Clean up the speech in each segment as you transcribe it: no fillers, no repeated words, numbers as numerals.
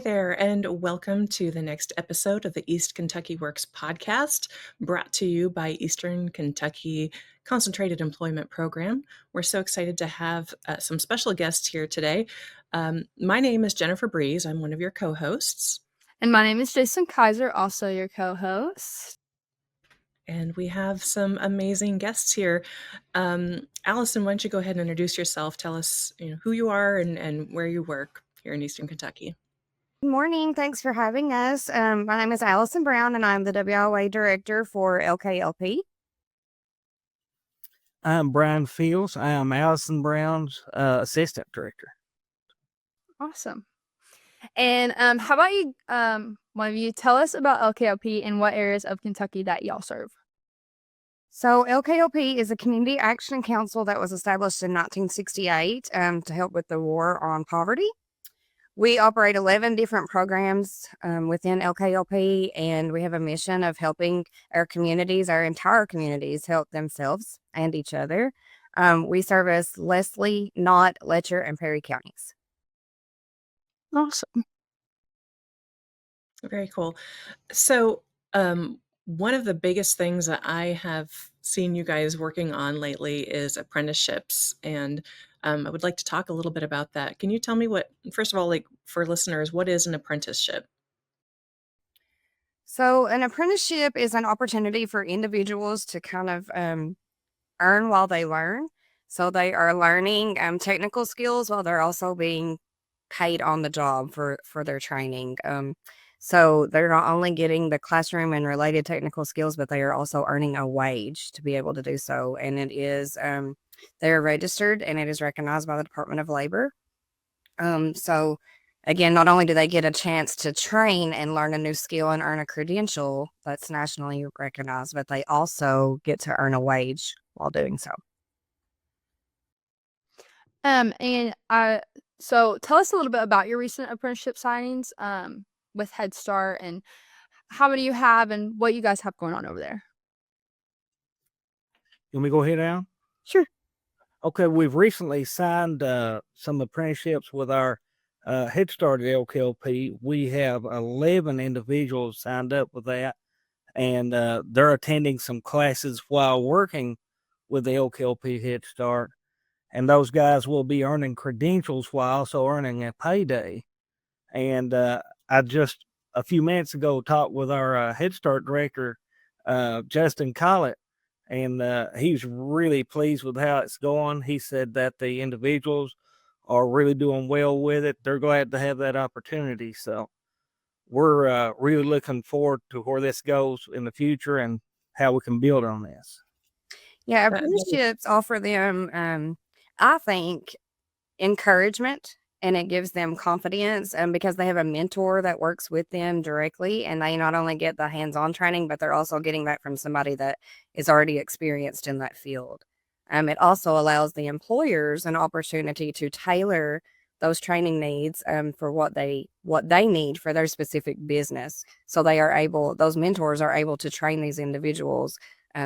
there, and welcome to the next episode of the East Kentucky Works podcast, brought to you by Eastern Kentucky Concentrated Employment Program. We're so excited to have some special guests here today. My name is Jennifer Breeze. I'm one of your co-hosts. And my name is Jaeclinn Kaiser, also your co-host. And we have some amazing guests here. Allison, why don't you go ahead and introduce yourself? Tell us who you are and where you work here in Eastern Kentucky. Good morning. Thanks for having us. My name is Allison Brown, and I'm the WIA Director for LKLP. I'm Brian Fields. I am Allison Brown's Assistant Director. Awesome. And how about you, one of you, tell us about LKLP and what areas of Kentucky that y'all serve? So LKLP is a community action council that was established in 1968 to help with the war on poverty. We operate 11 different programs within LKLP, and we have a mission of helping our communities, our entire communities, help themselves and each other. We service Leslie, Knott, Letcher, and Perry counties. Awesome. Very cool. So one of the biggest things that I have seen you guys working on lately is apprenticeships, and I would like to talk a little bit about that. Can you tell me first of all, like for listeners, what is an apprenticeship? So an apprenticeship is an opportunity for individuals to kind of earn while they learn. So they are learning technical skills while they're also being paid on the job for their training. So they're not only getting the classroom and related technical skills, but they are also earning a wage to be able to do so. And it is, they're registered and it is recognized by the Department of Labor. So again, not only do they get a chance to train and learn a new skill and earn a credential that's nationally recognized, but they also get to earn a wage while doing so. So tell us a little bit about your recent apprenticeship signings with Head Start, and how many you have and what you guys have going on over there. You want me to go ahead, Al? Sure. Okay, we've recently signed some apprenticeships with our Head Start at LKLP. We have 11 individuals signed up with that, and they're attending some classes while working with the LKLP Head Start. And those guys will be earning credentials while also earning a payday. And I just a few minutes ago talked with our Head Start director, Justin Collett, and he's really pleased with how it's going. He said that the individuals are really doing well with it. They're glad to have that opportunity. So we're really looking forward to where this goes in the future and how we can build on this. Yeah, apprenticeships offer them, I think, encouragement, and it gives them confidence because they have a mentor that works with them directly, and they not only get the hands-on training, but they're also getting that from somebody that is already experienced in that field. It also allows the employers an opportunity to tailor those training needs for what they need for their specific business. So those mentors are able to train these individuals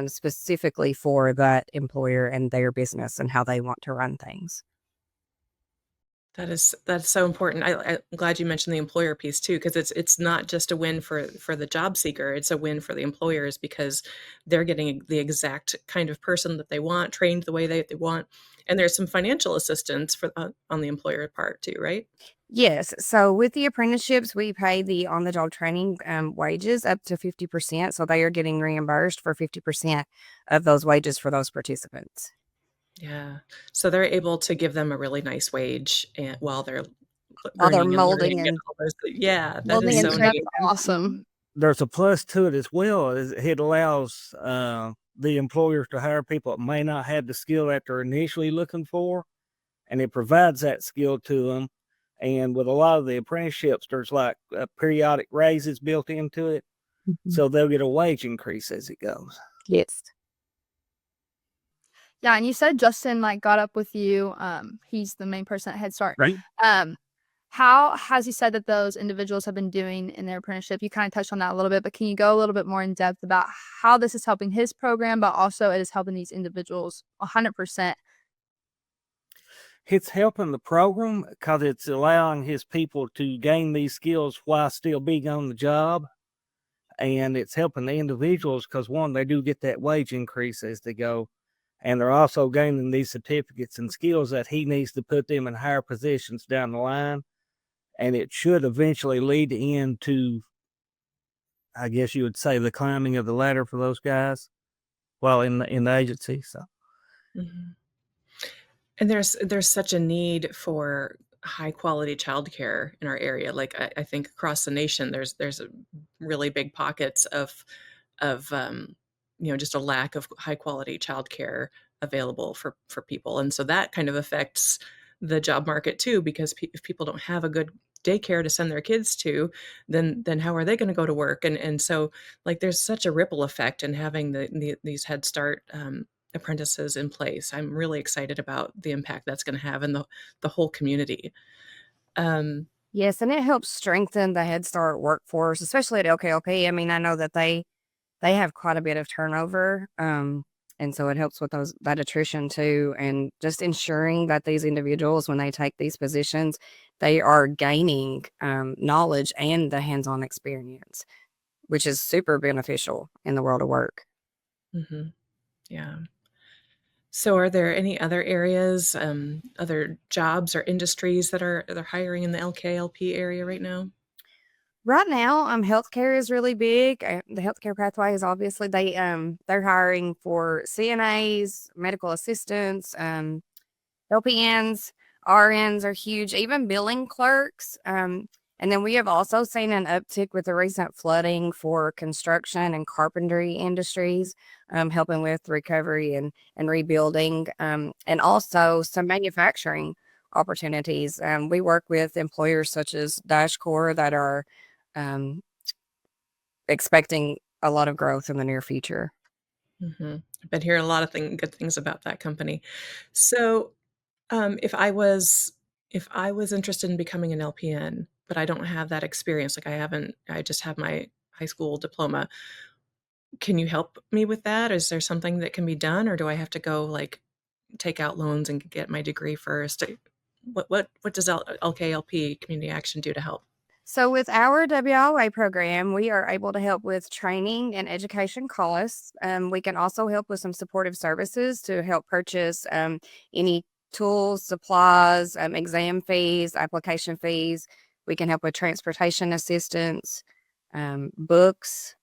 specifically for that employer and their business and how they want to run things. That's so important. I'm glad you mentioned the employer piece too, because it's not just a win for the job seeker. It's a win for the employers because they're getting the exact kind of person that they want, trained the way they want. And there's some financial assistance on the employer part too, right? Yes. So with the apprenticeships, we pay the on-the-job training wages up to 50%. So they are getting reimbursed for 50% of those wages for those participants. Yeah. So they're able to give them a really nice wage while they're molding and all those. Yeah, that molding is and so training. neat. Awesome. There's a plus to it as well. It allows the employers to hire people that may not have the skill that they're initially looking for, and it provides that skill to them. And with a lot of the apprenticeships, there's like periodic raises built into it, so they'll get a wage increase as it goes. Yes. Yeah, and you said Justin got up with you. He's the main person at Head Start. Right. How has he said that those individuals have been doing in their apprenticeship? You kind of touched on that a little bit, but can you go a little bit more in depth about how this is helping his program, but also it is helping these individuals 100%? It's helping the program because it's allowing his people to gain these skills while still being on the job. And it's helping the individuals because, one, they do get that wage increase as they go. And they're also gaining these certificates and skills that he needs to put them in higher positions down the line. And it should eventually lead into, I guess you would say, the climbing of the ladder for those guys while in the agency. So. Mhm. And there's such a need for high quality childcare in our area. Like I think across the nation, there's a really big pockets of just a lack of high quality childcare available for people, and so that kind of affects the job market too. Because if people don't have a good daycare to send their kids to, then how are they going to go to work? And so like there's such a ripple effect in having these Head Start apprentices in place. I'm really excited about the impact that's going to have in the whole community. Yes, and it helps strengthen the Head Start workforce, especially at LKLP. I mean, I know that they have quite a bit of turnover, and so it helps with that attrition too, and just ensuring that these individuals, when they take these positions, they are gaining knowledge and the hands-on experience, which is super beneficial in the world of work. Mhm. Yeah. So are there any other areas, other jobs or industries that they're hiring in the LKLP area right now? Right now, healthcare is really big. The healthcare pathway is obviously they're hiring for CNAs, medical assistants, LPNs, RNs are huge, even billing clerks. And then we have also seen an uptick with the recent flooding for construction and carpentry industries, helping with recovery and rebuilding, and also some manufacturing opportunities. We work with employers such as Dashcore that are um, expecting a lot of growth in the near future. Mhm. I've been hearing a lot of good things about that company. So, if I was interested in becoming an LPN, but I don't have that experience, like I just have my high school diploma, can you help me with that? Is there something that can be done, or do I have to go, like, take out loans and get my degree first? What does LKLP Community Action do to help? So, with our WIA program, we are able to help with training and education costs. We can also help with some supportive services to help purchase any tools, supplies, exam fees, application fees. We can help with transportation assistance, books.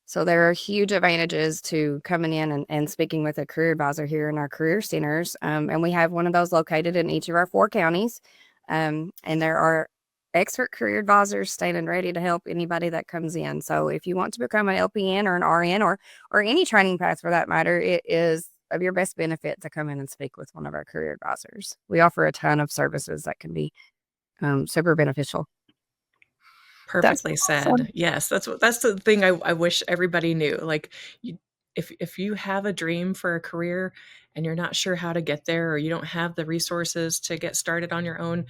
So, there are huge advantages to coming in and speaking with a career advisor here in our career centers. And we have one of those located in each of our 4 counties. And there are expert career advisors standing ready to help anybody that comes in. So if you want to become an LPN or an RN or any training path for that matter, it is of your best benefit to come in and speak with one of our career advisors. We offer a ton of services that can be super beneficial. That's Perfectly awesome. said. Yes, that's the thing I wish everybody knew. Like, you if you have a dream for a career and you're not sure how to get there, or you don't have the resources to get started on your own,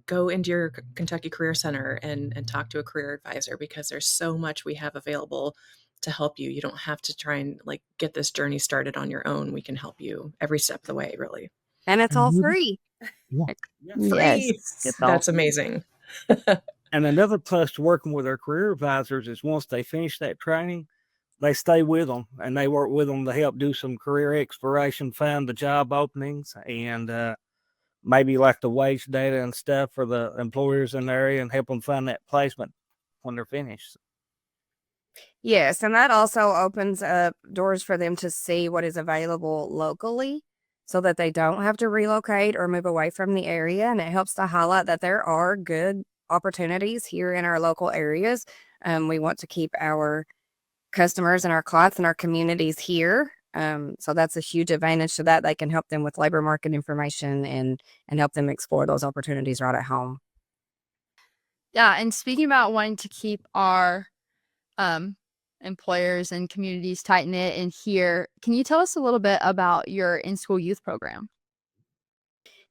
go into your Kentucky Career Center and talk to a career advisor, because there's so much we have available to help you. You don't have to try and, like, get this journey started on your own. We can help you every step of the way, really. And it's all Mhm. free. Yeah. Yes, Free! it's That's awesome. amazing. And another plus to working with our career advisors is once they finish that training, they stay with them and they work with them to help do some career exploration, find the job openings, and maybe like the wage data and stuff for the employers in the area and help them find that placement when they're finished. Yes, and that also opens up doors for them to see what is available locally so that they don't have to relocate or move away from the area. And it helps to highlight that there are good opportunities here in our local areas. We want to keep our customers and our clients and our communities here. So that's a huge advantage to that. They can help them with labor market information and help them explore those opportunities right at home. Yeah, and speaking about wanting to keep our um, employers and communities tight knit in here, can you tell us a little bit about your in-school youth program?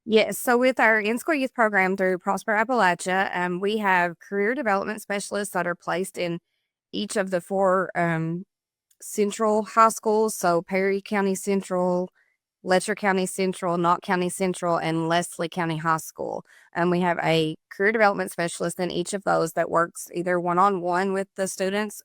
Yes. So with our in-school youth program through Prosper Appalachia, we have career development specialists that are placed in each of the 4 central high schools. So Perry County Central, Letcher County Central, Knott County Central, and Leslie County High School. And we have a career development specialist in each of those that works either one-on-one with the students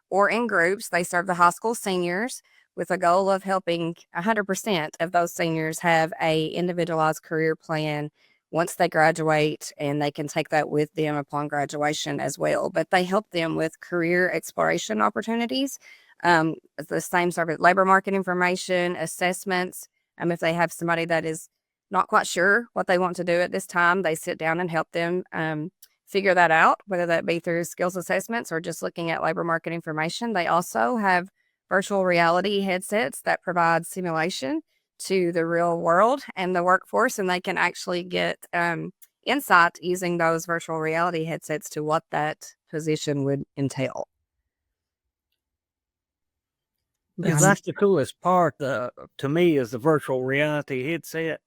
or in groups. They serve the high school seniors with a goal of helping 100% of those seniors have a individualized career plan once they graduate, and they can take that with them upon graduation as well. But they help them with career exploration opportunities. The same service, labor market information, assessments. If they have somebody that is not quite sure what they want to do at this time, they sit down and help them figure that out, whether that be through skills assessments or just looking at labor market information. They also have virtual reality headsets that provide simulation to the real world and the workforce, and they can actually get insight using those virtual reality headsets to what that position would entail. Yeah, that's the coolest part to me is the virtual reality headset.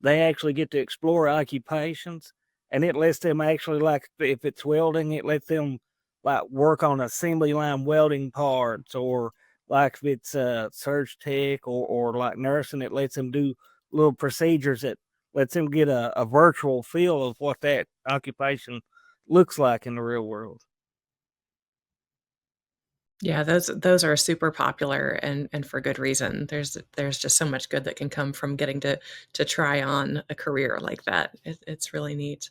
They actually get to explore occupations, and it lets them actually, like if it's welding, it lets them like work on assembly line welding parts, or like if it's surge tech or like nursing, it lets them do little procedures that lets them get a virtual feel of what that occupation looks like in the real world. Yeah, those are super popular and for good reason. There's just so much good that can come from getting to try on a career like that. It's really neat.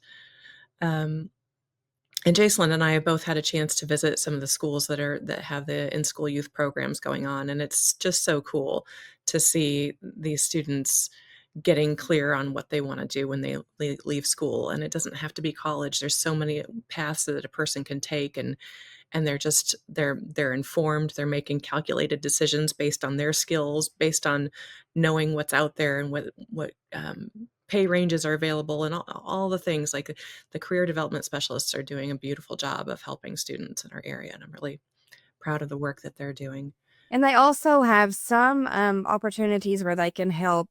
And Jaeclinn and I have both had a chance to visit some of the schools that have the in-school youth programs going on, and it's just so cool to see these students getting clear on what they want to do when they leave school. And it doesn't have to be college. There's so many paths that a person can take, and they're informed. They're making calculated decisions based on their skills, based on knowing what's out there and what pay ranges are available, and all the things. Like the career development specialists are doing a beautiful job of helping students in our area, and I'm really proud of the work that they're doing. And they also have some opportunities where they can help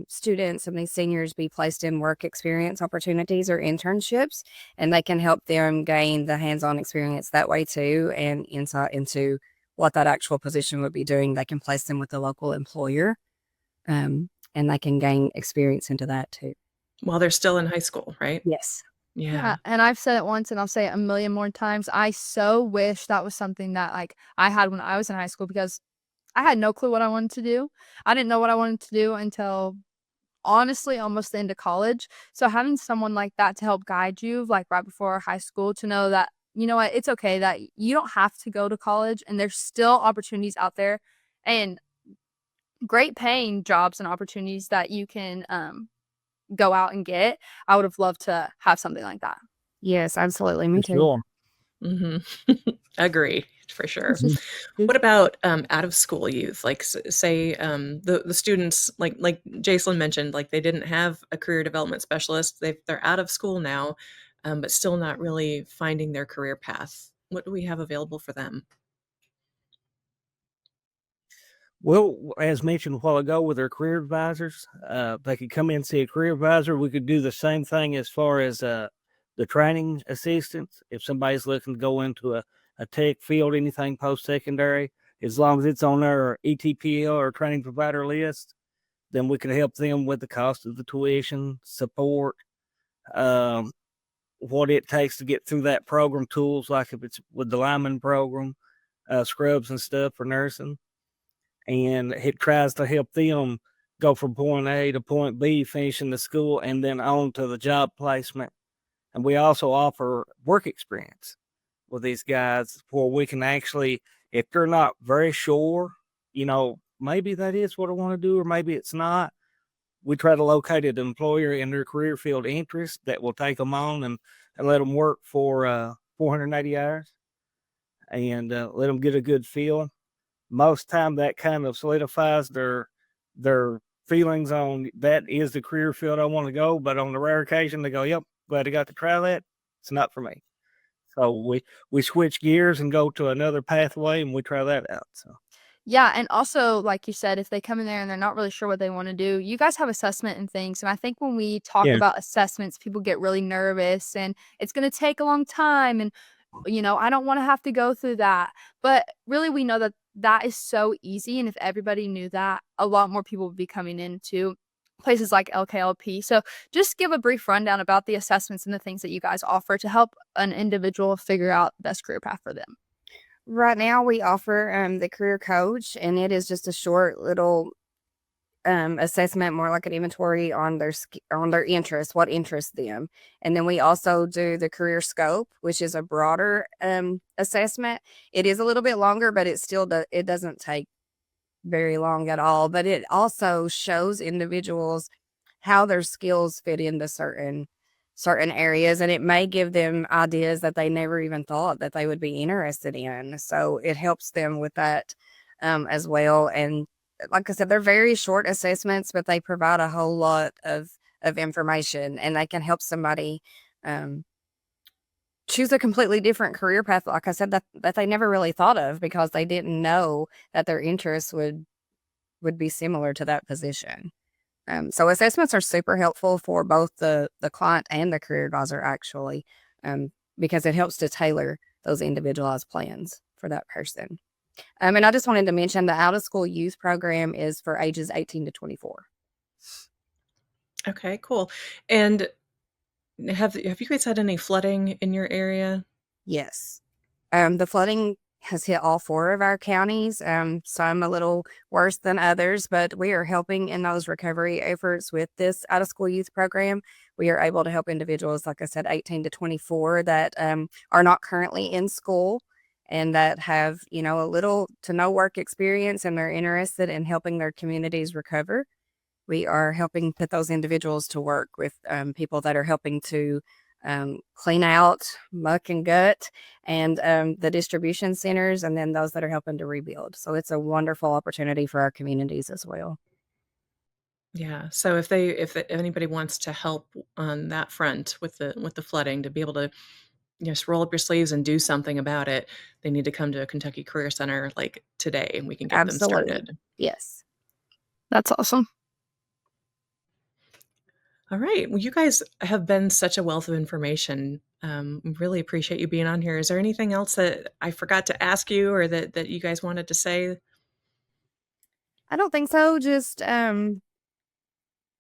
students and these seniors be placed in work experience opportunities or internships, and they can help them gain the hands-on experience that way too, and insight into what that actual position would be doing. They can place them with the local employer, and they can gain experience into that too. While they're still in high school, right? Yes. Yeah. And I've said it once and I'll say it a million more times. I so wish that was something that like I had when I was in high school, because I had no clue what I wanted to do. I didn't know what I wanted to do until honestly almost the end of college. So having someone like that to help guide you like right before high school, to know that, you know what, it's okay that you don't have to go to college and there's still opportunities out there and great paying jobs and opportunities that you can go out and get. I would have loved to have something like that. Yes, absolutely. Me too. Sure. Agree, for sure. What about out of school youth? Like say the students, like Jaeclinn mentioned, like they didn't have a career development specialist. They're out of school now, but still not really finding their career path. What do we have available for them? Well, as mentioned a while ago with our career advisors, they could come in and see a career advisor. We could do the same thing as far as the training assistants. If somebody's looking to go into a tech field, anything post-secondary, as long as it's on our ETPL or training provider list, then we can help them with the cost of the tuition, support, what it takes to get through that program, tools like if it's with the lineman program, scrubs and stuff for nursing. And it tries to help them go from point A to point B, finishing the school, and then on to the job placement. And we also offer work experience with these guys where we can actually, if they're not very sure, maybe that is what I want to do, or maybe it's not, we try to locate an employer in their career field interest that will take them on and let them work for 480 hours and let them get a good feel. Most time that kind of solidifies their feelings on that is the career field I want to go. But on the rare occasion they go, yep, glad I got to try that. It's not for me. So we switch gears and go to another pathway and we try that out. So Yeah, and also, like you said, if they come in there and they're not really sure what they want to do, you guys have assessment and things. And I think when we talk yeah, about assessments, people get really nervous and it's going to take a long time. And, I don't want to have to go through that. But really, we know that that is so easy. And if everybody knew that, a lot more people would be coming into places like LKLP. So just give a brief rundown about the assessments and the things that you guys offer to help an individual figure out the best career path for them. Right now, we offer the career coach, and it is just a short little assessment, more like an inventory on their interests, what interests them. And then we also do the career scope, which is a broader assessment. It is a little bit longer, but it doesn't take very long at all. But it also shows individuals how their skills fit into certain areas, and it may give them ideas that they never even thought that they would be interested in. So it helps them with that as well. And like I said, they're very short assessments, but they provide a whole lot of information, and they can help somebody choose a completely different career path, like I said, that they never really thought of, because they didn't know that their interests would be similar to that position. So assessments are super helpful for both the client and the career advisor, actually, because it helps to tailor those individualized plans for that person. And I just wanted to mention the out-of-school youth program is for ages 18 to 24. Okay, cool. And have you guys had any flooding in your area? Yes. The flooding has hit all 4 of our counties, some a little worse than others, but we are helping in those recovery efforts with this out-of-school youth program. We are able to help individuals, like I said, 18 to 24 that are not currently in school and that have, a little to no work experience, and they're interested in helping their communities recover. We are helping put those individuals to work with people that are helping to clean out muck and gut, and the distribution centers, and then those that are helping to rebuild. So it's a wonderful opportunity for our communities as well. Yeah. So if anybody wants to help on that front with the flooding, to be able to just roll up your sleeves and do something about it, they need to come to a Kentucky Career Center like today, and we can get them Absolutely. started. Yes. That's awesome. All right. Well, you guys have been such a wealth of information. Really appreciate you being on here. Is there anything else that I forgot to ask you, or that you guys wanted to say? I don't think so. Just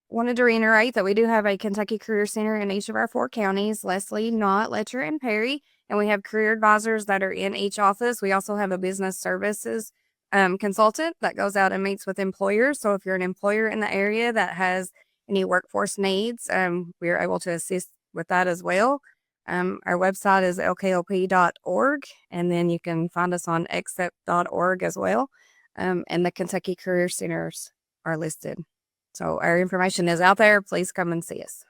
wanted to reiterate that we do have a Kentucky Career Center in each of our 4 counties: Leslie, Knott, Letcher, and Perry. And we have career advisors that are in each office. We also have a business services consultant that goes out and meets with employers. So if you're an employer in the area that has any workforce needs, we are able to assist with that as well. Our website is lklp.org, and then you can find us on EKCEP.org as well. And the Kentucky Career Centers are listed. So our information is out there. Please come and see us.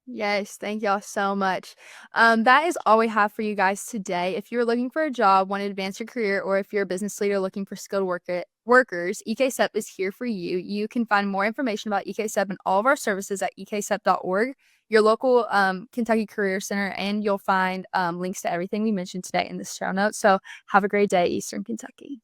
Yes, thank y'all so much. That is all we have for you guys today. If you're looking for a job, want to advance your career, or if you're a business leader looking for skilled workers, EKCEP is here for you. You can find more information about EKCEP and all of our services at EKCEP.org, your local Kentucky Career Center, and you'll find links to everything we mentioned today in the show notes. So have a great day, Eastern Kentucky.